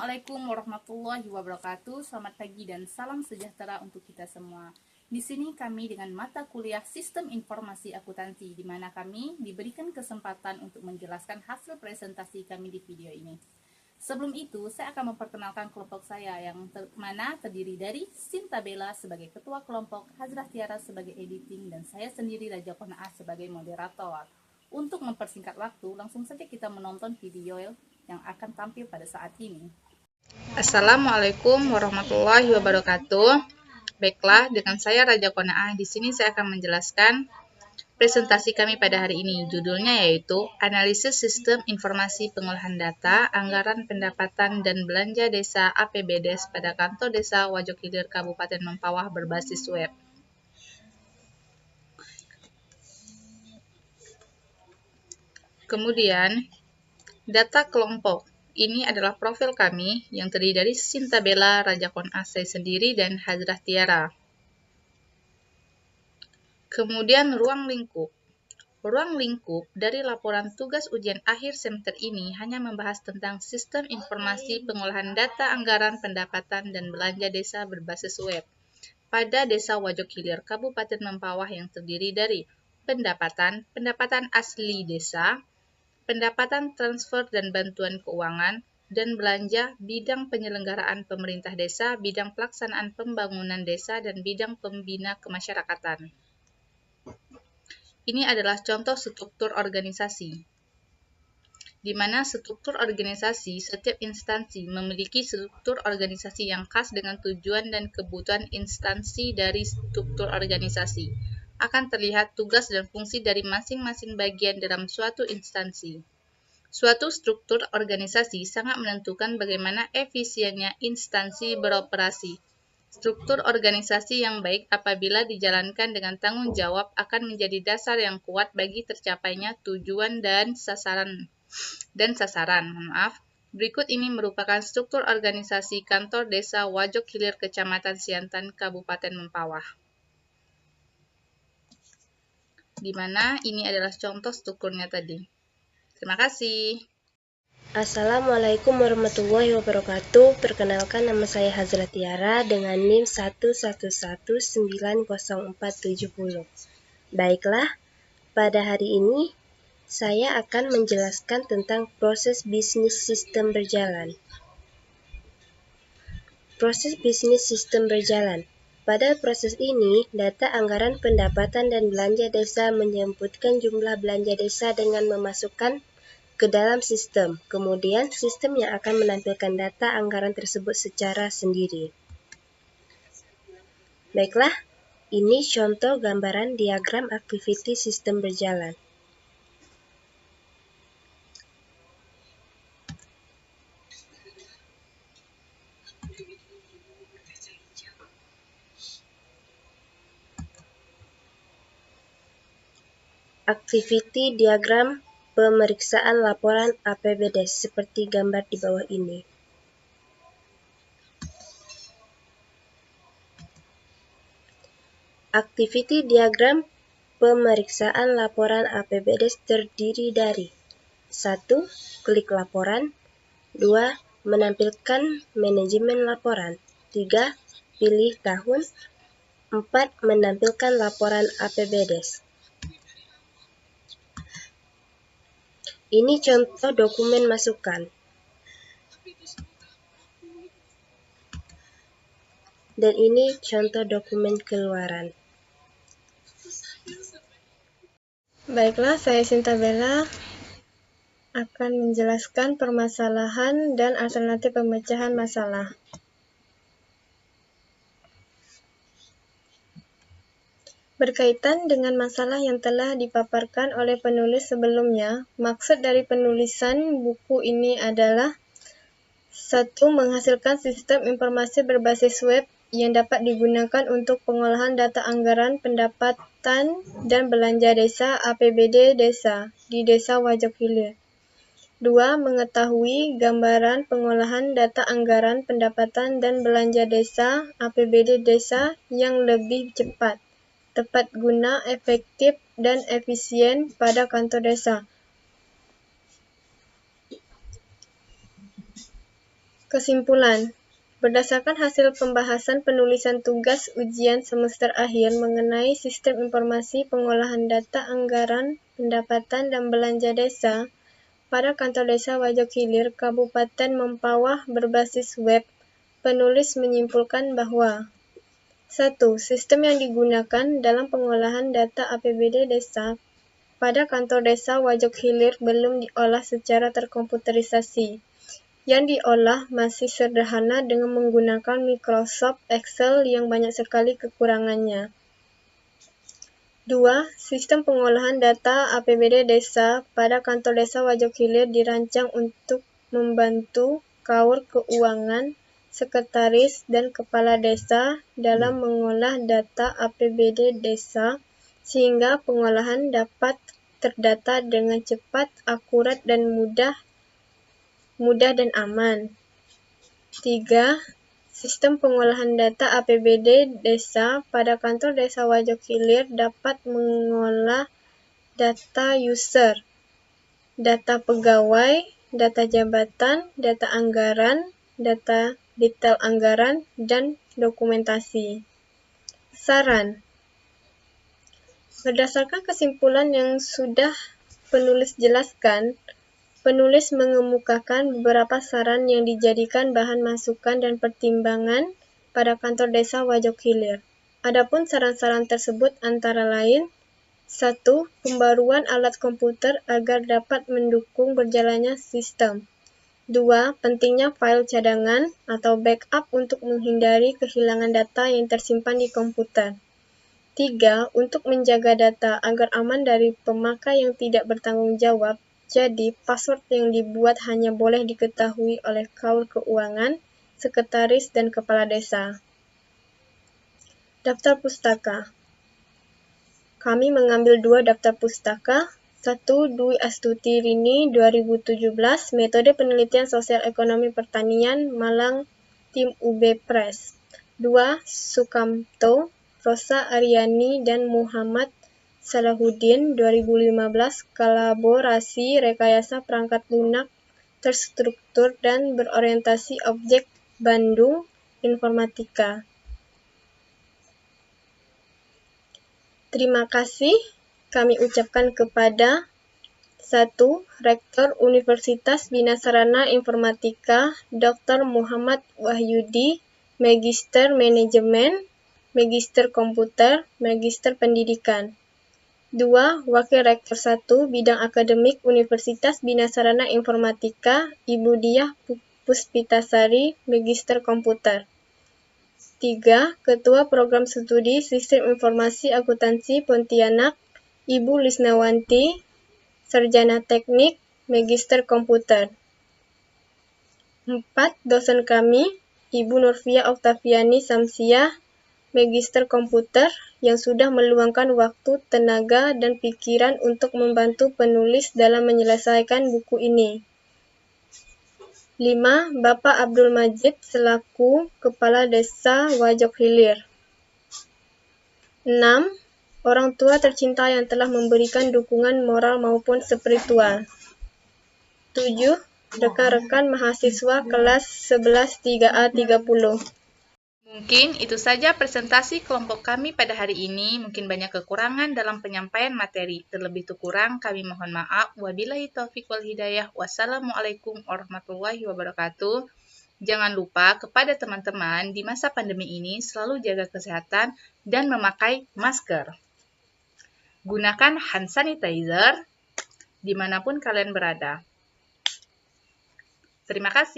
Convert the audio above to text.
Assalamualaikum warahmatullahi wabarakatuh. Selamat pagi dan salam sejahtera untuk kita semua. Di sini kami dengan mata kuliah Sistem Informasi Akuntansi, di mana kami diberikan kesempatan untuk menjelaskan hasil presentasi kami di video ini. Sebelum itu, saya akan memperkenalkan kelompok saya yang terdiri dari Sinta Bella sebagai ketua kelompok, Hazrah Tiara sebagai editing, dan saya sendiri Raja Konaah sebagai moderator. Untuk mempersingkat waktu, langsung saja kita menonton video yang akan tampil pada saat ini. Assalamualaikum warahmatullahi wabarakatuh. Baiklah, dengan saya Raja Konaah. Di sini saya akan menjelaskan presentasi kami pada hari ini. Judulnya yaitu Analisis Sistem Informasi Pengolahan Data, Anggaran Pendapatan dan Belanja Desa APBDes pada Kantor Desa Wajokhilir Kabupaten Mempawah berbasis web. Kemudian, data kelompok. Ini adalah profil kami yang terdiri dari Sinta Bella, Raja Konaah saya sendiri, dan Hazrah Tiara. Kemudian ruang lingkup. Ruang lingkup dari laporan tugas ujian akhir semester ini hanya membahas tentang sistem informasi pengolahan data anggaran pendapatan dan belanja desa berbasis web pada Desa Wajokhilir, Kabupaten Mempawah yang terdiri dari pendapatan, pendapatan asli desa, pendapatan transfer dan bantuan keuangan, dan belanja bidang penyelenggaraan pemerintah desa, bidang pelaksanaan pembangunan desa, dan bidang pembina kemasyarakatan. Ini adalah contoh struktur organisasi, di mana struktur organisasi setiap instansi memiliki struktur organisasi yang khas dengan tujuan dan kebutuhan instansi dari struktur organisasi. Akan terlihat tugas dan fungsi dari masing-masing bagian dalam suatu instansi. Suatu struktur organisasi sangat menentukan bagaimana efisiennya instansi beroperasi. Struktur organisasi yang baik apabila dijalankan dengan tanggung jawab akan menjadi dasar yang kuat bagi tercapainya tujuan dan sasaran. Berikut ini merupakan struktur organisasi Kantor Desa Wajokhilir Kecamatan Siantan, Kabupaten Mempawah. Di mana ini adalah contoh strukturnya tadi. Terima kasih. Assalamualaikum warahmatullahi wabarakatuh. Perkenalkan, nama saya Hazrah Tiara dengan NIM 1119040. Baiklah, pada hari ini saya akan menjelaskan tentang proses bisnis sistem berjalan. Proses bisnis sistem berjalan. Pada proses ini, data anggaran pendapatan dan belanja desa menyebutkan jumlah belanja desa dengan memasukkan ke dalam sistem. Kemudian, sistem yang akan menampilkan data anggaran tersebut secara sendiri. Baiklah, ini contoh gambaran diagram activity sistem berjalan. Activity diagram pemeriksaan laporan APBDes seperti gambar di bawah ini. Activity diagram pemeriksaan laporan APBDes terdiri dari 1. Klik laporan, 2. Menampilkan manajemen laporan, 3. Pilih tahun, 4. Menampilkan laporan APBDes. Ini contoh dokumen masukan. Dan ini contoh dokumen keluaran. Baiklah, saya Sinta Bella akan menjelaskan permasalahan dan alternatif pemecahan masalah. Berkaitan dengan masalah yang telah dipaparkan oleh penulis sebelumnya, maksud dari penulisan buku ini adalah 1. Menghasilkan sistem informasi berbasis web yang dapat digunakan untuk pengolahan data anggaran pendapatan dan belanja desa APBD desa di Desa Wajokhilir. 2. Mengetahui gambaran pengolahan data anggaran pendapatan dan belanja desa APBD desa yang lebih cepat, tepat guna, efektif, dan efisien pada kantor desa. Kesimpulan. Berdasarkan hasil pembahasan penulisan tugas ujian semester akhir mengenai sistem informasi pengolahan data anggaran, pendapatan, dan belanja desa pada kantor desa Wajok Hilir, Kabupaten Mempawah berbasis web, penulis menyimpulkan bahwa 1. Sistem yang digunakan dalam pengolahan data APBD desa pada kantor desa Wajok Hilir belum diolah secara terkomputerisasi. Yang diolah masih sederhana dengan menggunakan Microsoft Excel yang banyak sekali kekurangannya. 2. Sistem pengolahan data APBD desa pada kantor desa Wajok Hilir dirancang untuk membantu kaur keuangan, sekretaris, dan kepala desa dalam mengolah data APBD desa sehingga pengolahan dapat terdata dengan cepat, akurat, dan mudah dan aman. 3. Sistem pengolahan data APBD desa pada kantor desa Wajok Hilir dapat mengolah data user, data pegawai, data jabatan, data anggaran, data detail anggaran, dan dokumentasi. Saran. Berdasarkan kesimpulan yang sudah penulis jelaskan, penulis mengemukakan beberapa saran yang dijadikan bahan masukan dan pertimbangan pada kantor desa Wajok Hilir. Adapun saran-saran tersebut antara lain: 1. Pembaruan alat komputer agar dapat mendukung berjalannya sistem. 2. Pentingnya file cadangan atau backup untuk menghindari kehilangan data yang tersimpan di komputer. 3. Untuk menjaga data agar aman dari pemakai yang tidak bertanggung jawab. Jadi, password yang dibuat hanya boleh diketahui oleh kaur keuangan, sekretaris, dan kepala desa. Daftar pustaka. Kami mengambil 2 daftar pustaka. 1. Dwi Astuti Rini 2017, Metode Penelitian Sosial Ekonomi Pertanian, Malang, Tim UB Press. 2. Sukamto, Rosa Aryani, dan Muhammad Salahuddin 2015, Kolaborasi Rekayasa Perangkat Lunak Terstruktur dan Berorientasi Objek, Bandung, Informatika. Terima kasih kami ucapkan kepada 1. Rektor Universitas Bina Sarana Informatika Dr. Muhammad Wahyudi, Magister Manajemen, Magister Komputer, Magister Pendidikan. 2. Wakil Rektor 1 Bidang Akademik Universitas Bina Sarana Informatika, Ibu Diah Puspitasari, Magister Komputer. 3. Ketua Program Studi Sistem Informasi Akuntansi Pontianak, Ibu Lisnawanti, Sarjana Teknik, Magister Komputer. 4. Dosen kami, Ibu Nurfia Oktaviani Samsiah, Magister Komputer, yang sudah meluangkan waktu, tenaga, dan pikiran untuk membantu penulis dalam menyelesaikan buku ini. 5. Bapak Abdul Majid selaku Kepala Desa Wajok Hilir. 6. Orang tua tercinta yang telah memberikan dukungan moral maupun spiritual. 7. Rekan-rekan mahasiswa kelas 11 3A 30. Mungkin itu saja presentasi kelompok kami pada hari ini. Mungkin banyak kekurangan dalam penyampaian materi. Terlebih kurang kami mohon maaf. Wabillahi taufiq wal hidayah. Wassalamualaikum warahmatullahi wabarakatuh. Jangan lupa kepada teman-teman di masa pandemi ini selalu jaga kesehatan dan memakai masker. Gunakan hand sanitizer dimanapun kalian berada. Terima kasih.